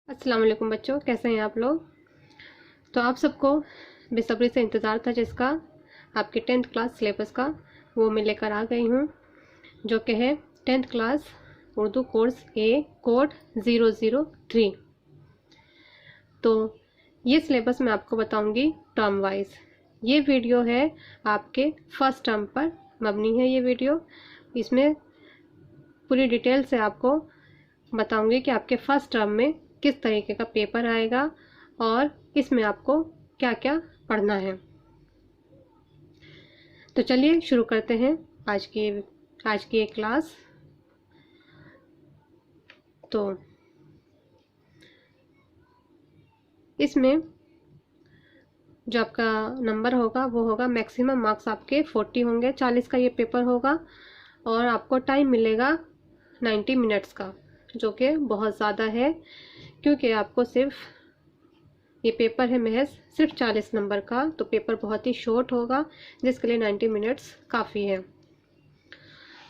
अस्सलाम वालेकुम बच्चों, कैसे हैं आप लोग। तो आप सबको बेसब्री से इंतज़ार था जिसका आपके 10th क्लास सिलेबस का, वो मैं लेकर आ गई हूँ, जो कि है 10th क्लास उर्दू कोर्स ए कोड 003। तो ये सिलेबस मैं आपको बताऊंगी टर्म वाइज। ये वीडियो है आपके फर्स्ट टर्म पर मबनी है। ये वीडियो इसमें पूरी डिटेल से आपको बताऊंगी कि आपके फर्स्ट टर्म में किस तरीके का पेपर आएगा और इसमें आपको क्या क्या पढ़ना है। तो चलिए शुरू करते हैं आज की एक क्लास। तो इसमें जो आपका नंबर होगा वो होगा, मैक्सिमम मार्क्स आपके 40 होंगे, 40 का ये पेपर होगा और आपको टाइम मिलेगा 90 मिनट्स का, जो कि बहुत ज़्यादा है क्योंकि आपको ये पेपर है महज सिर्फ 40 नंबर का। तो पेपर बहुत ही शॉर्ट होगा जिसके लिए 90 मिनट्स काफ़ी है।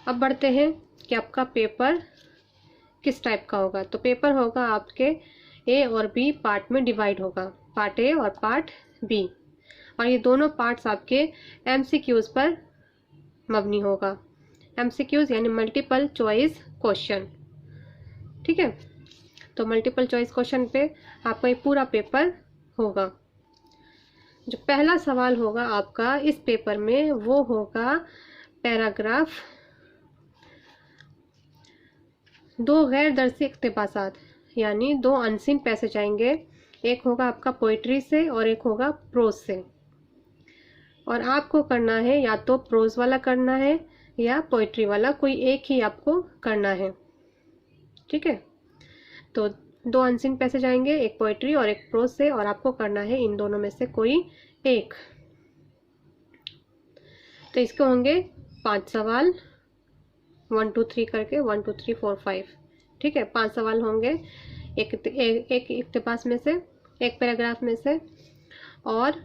अब बढ़ते हैं कि आपका पेपर किस टाइप का होगा। तो पेपर होगा आपके ए और बी पार्ट में डिवाइड होगा, पार्ट ए और पार्ट बी, और ये दोनों पार्ट्स आपके एमसीक्यूज पर मबनी होगा। एमसीक्यूज यानी मल्टीपल चॉइस क्वेश्चन, ठीक है। तो मल्टीपल चॉइस क्वेश्चन पे आपका ये पूरा पेपर होगा। जो पहला सवाल होगा आपका इस पेपर में वो होगा पैराग्राफ। दो गैर दर्सी इक्तिबासात यानी दो अनसीन पैसेज आएंगे, एक होगा आपका पोइट्री से और एक होगा प्रोज से, और आपको करना है या तो प्रोज वाला करना है या पोइट्री वाला, कोई एक ही आपको करना है, ठीक है। तो दो अनसीन पैसेज आएंगे, एक पोइट्री और एक प्रोज से, और आपको करना है इन दोनों में से कोई एक। तो इसके होंगे 5 सवाल, 1 2 3 करके, 1 2 3 4 5, ठीक है। 5 सवाल होंगे एक इक्तिबास में से, एक पैराग्राफ में से, और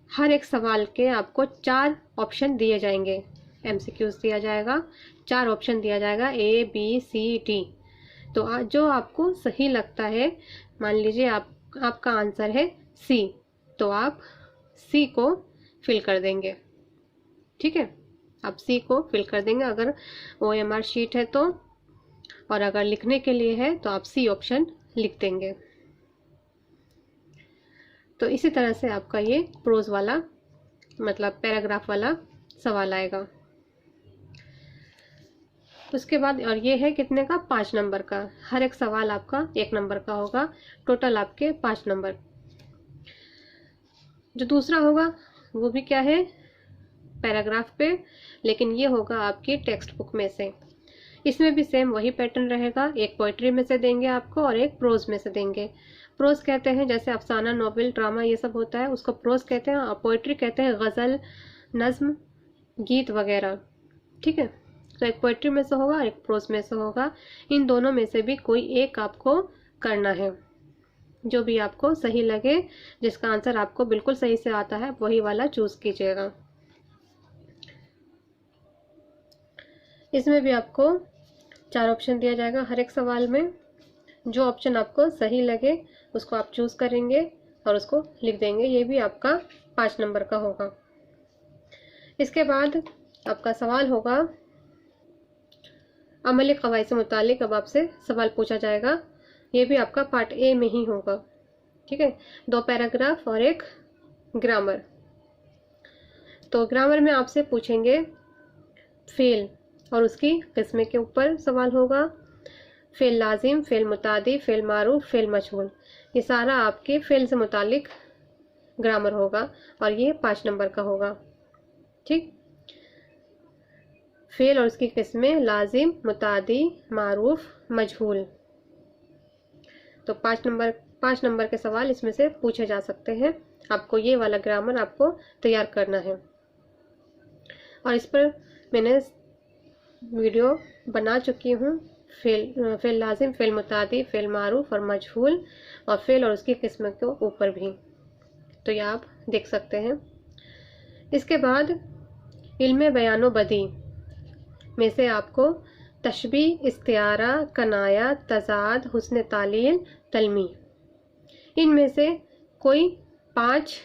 हर एक सवाल के आपको 4 ऑप्शन दिए जाएंगे। एमसीक्यूज दिया जाएगा, 4 ऑप्शन दिया जाएगा, ए बी सी डी। तो जो आपको सही लगता है, मान लीजिए आपका आंसर है सी, तो आप सी को फिल कर देंगे, ठीक है। आप सी को फिल कर देंगे अगर OMR शीट है तो, और अगर लिखने के लिए है तो आप सी ऑप्शन लिख देंगे। तो इसी तरह से आपका ये प्रोज वाला मतलब पैराग्राफ वाला सवाल आएगा। उसके बाद, और ये है कितने का, 5 नंबर का। हर एक सवाल आपका 1 नंबर का होगा, टोटल आपके 5 नंबर। जो दूसरा होगा वो भी क्या है, पैराग्राफ पे, लेकिन ये होगा आपकी टेक्स्ट बुक में से। इसमें भी सेम वही पैटर्न रहेगा, एक पोइट्री में से देंगे आपको और एक प्रोज में से देंगे। प्रोज कहते हैं जैसे अफसाना, नॉवेल, ड्रामा ये सब होता है उसको प्रोज कहते हैं, और पोइट्री कहते हैं गज़ल, नज्म, गीत वगैरह, ठीक है। तो एक पोइट्री में से होगा, एक प्रोज में से होगा। इन दोनों में से भी कोई एक आपको करना है, जो भी आपको सही लगे, जिसका आंसर आपको बिल्कुल सही से आता है वही वाला चूज कीजिएगा। इसमें भी आपको 4 ऑप्शन दिया जाएगा हर एक सवाल में। जो ऑप्शन आपको सही लगे उसको आप चूज करेंगे और उसको लिख देंगे। ये भी आपका 5 नंबर का होगा। इसके बाद आपका सवाल होगा अमली कवायद से मुतालिक। अब आपसे सवाल पूछा जाएगा, ये भी आपका पार्ट ए में ही होगा, ठीक है। 2 पैराग्राफ और एक ग्रामर। तो ग्रामर में आपसे पूछेंगे फेल और उसकी किस्में के ऊपर सवाल होगा। फेल लाजिम, फेल मुतादी, फेल मारूफ, फेल मशहूर, ये सारा आपके फेल से मुतालिक ग्रामर होगा और ये 5 नंबर का होगा, ठीक। फेल और उसकी किस्में लाजिम, मुतादी, मारूफ, मजहूल। तो 5 नंबर के सवाल इसमें से पूछे जा सकते हैं। आपको ये वाला ग्रामर आपको तैयार करना है, और इस पर मैंने वीडियो बना चुकी हूँ। फेल लाजिम, फेल मुतादी, फेल मारूफ और मजहूल, और फेल और उसकी किस्म के ऊपर भी, तो ये आप देख सकते हैं। इसके बाद इल्मे बयानो बदी में से आपको तशबीह, इस्तिआरा, कनाया, तज़ाद, हुस्न तालील, तलमी। इनमें से कोई 5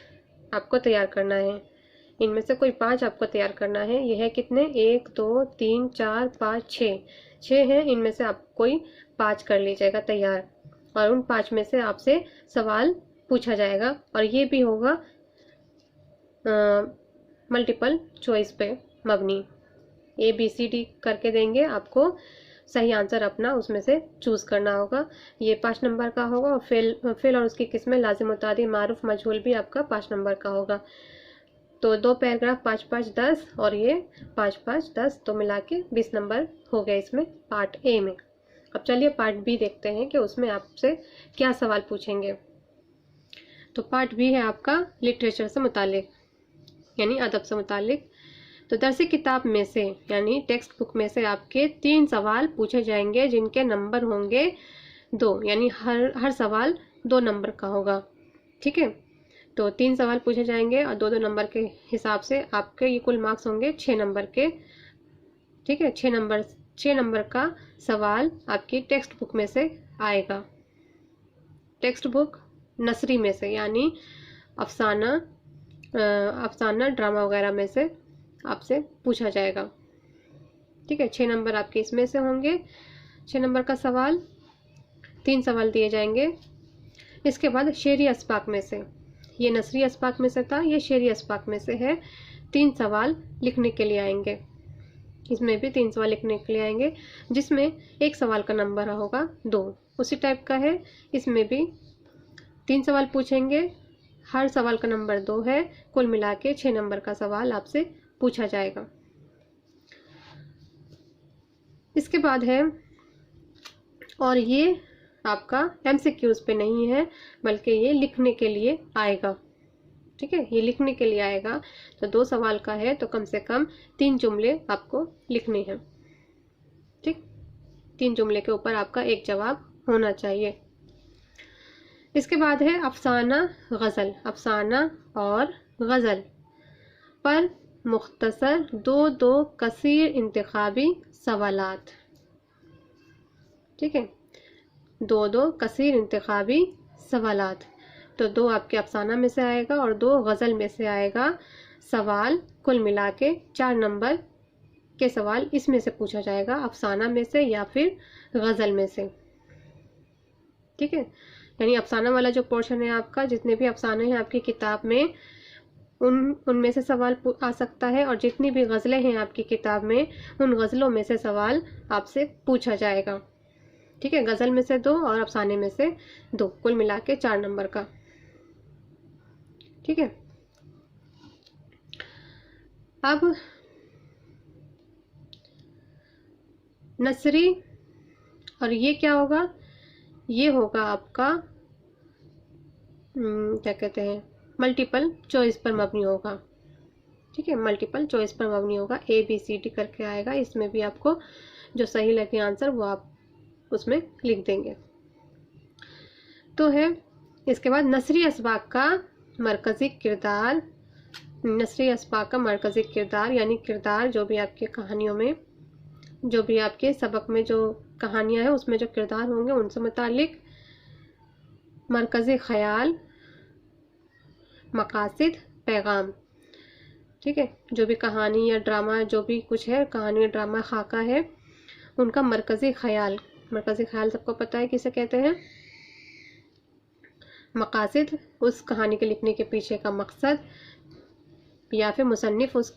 आपको तैयार करना है। इनमें से कोई 5 आपको तैयार करना है। यह है कितने, 1 2 3 4 5 6 हैं। इनमें से आप कोई 5 कर लीजिएगा तैयार, और उन 5 में से आपसे सवाल पूछा जाएगा, और ये भी होगा मल्टीपल चॉइस पे मबनी। ABCD करके देंगे आपको, सही आंसर अपना उसमें से चूज़ करना होगा। ये 5 नंबर का होगा, और फेल और उसकी किस्में लाजिम, मुतादी, मारूफ, मजहूल भी आपका 5 नंबर का होगा। तो 2 पैराग्राफ 5 5 10, और ये 5 5 10, तो मिला के 20 नंबर हो गए इसमें पार्ट ए में। अब चलिए पार्ट बी देखते हैं कि उसमें आपसे क्या सवाल पूछेंगे। तो पार्ट बी है आपका लिटरेचर से मुतालिक, यानी अदब से मुतालिक। तो दरसी किताब में से यानी टेक्स्ट बुक में से आपके 3 सवाल पूछे जाएंगे, जिनके नंबर होंगे 2, यानी हर सवाल 2 नंबर का होगा। ठीक है, तो 3 सवाल पूछे जाएंगे और 2-2 नंबर के हिसाब से आपके ये कुल मार्क्स होंगे 6 नंबर के। ठीक है, 6 नंबर का सवाल आपकी टेक्स्ट बुक में से आएगा। टेक्स्ट बुक नसरी में से, यानी अफसाना ड्रामा वगैरह में से आपसे पूछा जाएगा। ठीक है, 6 नंबर आपके इसमें से होंगे। 6 नंबर का सवाल, 3 सवाल दिए जाएंगे। इसके बाद शेरी अस्पाक में से, ये नसरी अस्पाक में से था, ये शेरी अस्पाक में से है। 3 सवाल लिखने के लिए आएंगे, इसमें भी 3 सवाल लिखने के लिए आएंगे, जिसमें एक सवाल का नंबर होगा 2। उसी टाइप का है, इसमें भी 3 सवाल पूछेंगे, हर सवाल का नंबर 2 है। कुल मिला के 6 नंबर का सवाल आपसे पूछा जाएगा। इसके बाद है, और ये आपका MCQs पे नहीं है, बल्कि ये लिखने के लिए आएगा। ठीक है, ये लिखने के लिए आएगा। तो 2 सवाल का है, तो कम से कम 3 जुमले आपको लिखने हैं। ठीक, 3 जुमले के ऊपर आपका एक जवाब होना चाहिए। इसके बाद है अफसाना गज़ल। अफसाना और गज़ल पर मुख्तसर 2-2 कसीर इंतखाबी सवालात। ठीक है, 2-2 कसीर इंतखाबी सवालात। तो 2 आपके अफसाना में से आएगा और 2 गज़ल में से आएगा सवाल। कुल मिला के 4 नंबर के सवाल इसमें से पूछा जाएगा, अफसाना में से या फिर गज़ल में से। ठीक है, यानी अफसाना वाला जो पोर्शन है आपका, जितने भी अफसाने हैं आपकी किताब में, उनमें से सवाल आ सकता है, और जितनी भी गज़लें हैं आपकी किताब में, उन गज़लों में से सवाल आपसे पूछा जाएगा। ठीक है, गज़ल में से 2 और अफसाने में से 2, कुल मिला के 4 नंबर का। ठीक है, अब नसरी, और ये क्या होगा, ये होगा आपका क्या कहते हैं, मल्टीपल चॉइस पर मबनी होगा। ठीक है, मल्टीपल चॉइस पर मबनी होगा। ABCD करके आएगा, इसमें भी आपको जो सही लगे आंसर वो आप उसमें लिख देंगे। तो है, इसके बाद नसरी अस्बाक का मरकज़ी किरदार। नसरी अस्बाक का मरकज़ी किरदार यानी किरदार, जो भी आपके कहानियों में, जो भी आपके सबक में जो कहानियाँ हैं उसमें जो किरदार होंगे उनसे मुतालिक। मरकज़ी ख़याल, मकासिद, पैगाम। ठीक है, जो भी कहानी या ड्रामा, जो भी कुछ है, कहानी या ड्रामा खाका है, उनका मरकज़ी ख़याल, मरकज़ी ख़याल सबको पता है किसे कहते हैं। मकासिद, उस कहानी के लिखने के पीछे का मकसद, या फिर मुसन्निफ़ उस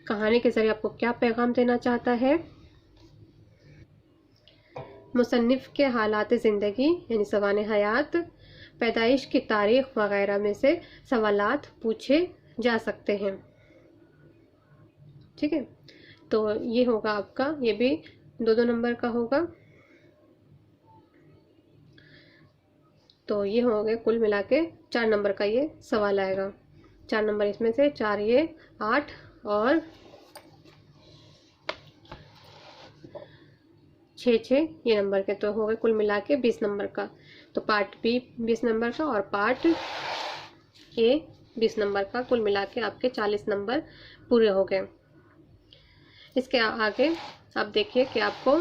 कहानी के ज़रिए आपको क्या पैगाम देना चाहता है। मुसन्निफ़ के हालात ज़िंदगी यानी सवाने हयात, पैदाइश की तारीख़ वग़ैरह में से सवालात पूछे जा सकते हैं। ठीक है, तो ये होगा आपका, ये भी 2-2 नंबर का होगा। तो ये हो गए, कुल मिला के 4 नंबर का ये सवाल आएगा। 4 नंबर इसमें से 4, ये 8 और 6 ये नंबर के, तो हो गए कुल मिला के 20 नंबर का। तो पार्ट बी 20 नंबर का और पार्ट ए 20 नंबर का, कुल मिला के आपके 40 नंबर पूरे हो गए। इसके आगे आप देखिए कि आपको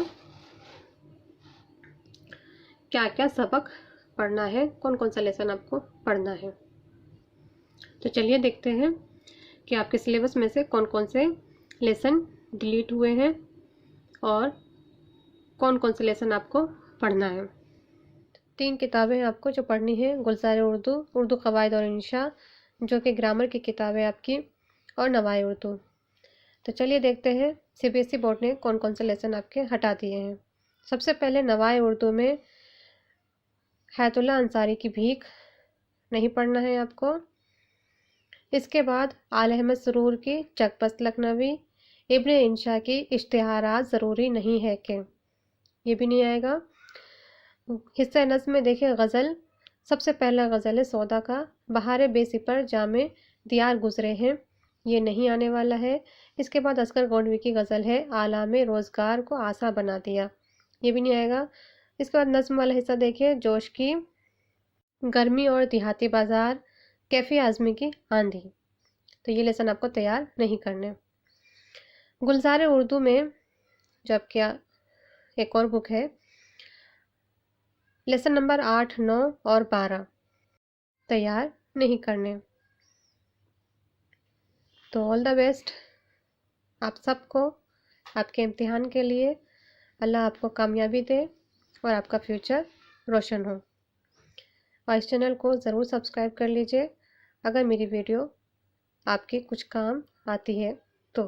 क्या क्या सबक पढ़ना है, कौन कौन सा लेसन आपको पढ़ना है। तो चलिए देखते हैं कि आपके सिलेबस में से कौन कौन से लेसन डिलीट हुए हैं और कौन कौन से लेसन आपको पढ़ना है। 3 किताबें आपको जो पढ़नी है, गुलज़ार उर्दू, उर्दू क़वायद और इंशा, जो कि ग्रामर की किताब है आपकी, और नवाए उर्दू। तो चलिए देखते हैं सीबीएसई बोर्ड ने कौन कौन से लेसन आपके हटा दिए हैं। सबसे पहले नवाए उर्दू में हैतुल्ला अंसारी की भीख नहीं पढ़ना है आपको। इसके बाद आल अहमद सुरूर की चकबस्त लखनवी, इब्न इंशा की इश्तिहारात ज़रूरी नहीं है कि, ये भी नहीं आएगा। हिस्सा नज़्म में देखिए गज़ल, सबसे पहला गज़ल है सौदा का, बहार बेसिपर जामे दियार गुजरे हैं, ये नहीं आने वाला है। इसके बाद असगर गोंडवी की गज़ल है आलामे रोज़गार को आसा बना दिया, ये भी नहीं आएगा। इसके बाद नज़्म वाला हिस्सा देखिए जोश की गर्मी और देहाती बाज़ार, कैफ़ी आज़मी की आंधी। तो ये लेसन आपको तैयार नहीं करने। गुलज़ार उर्दू में जब क्या एक और बुक है, लेसन नंबर 8, 9 और 12 तैयार नहीं करने। तो ऑल द बेस्ट आप सबको आपके इम्तिहान के लिए। अल्लाह आपको कामयाबी दे और आपका फ्यूचर रोशन हो। और इस चैनल को ज़रूर सब्सक्राइब कर लीजिए अगर मेरी वीडियो आपके कुछ काम आती है तो।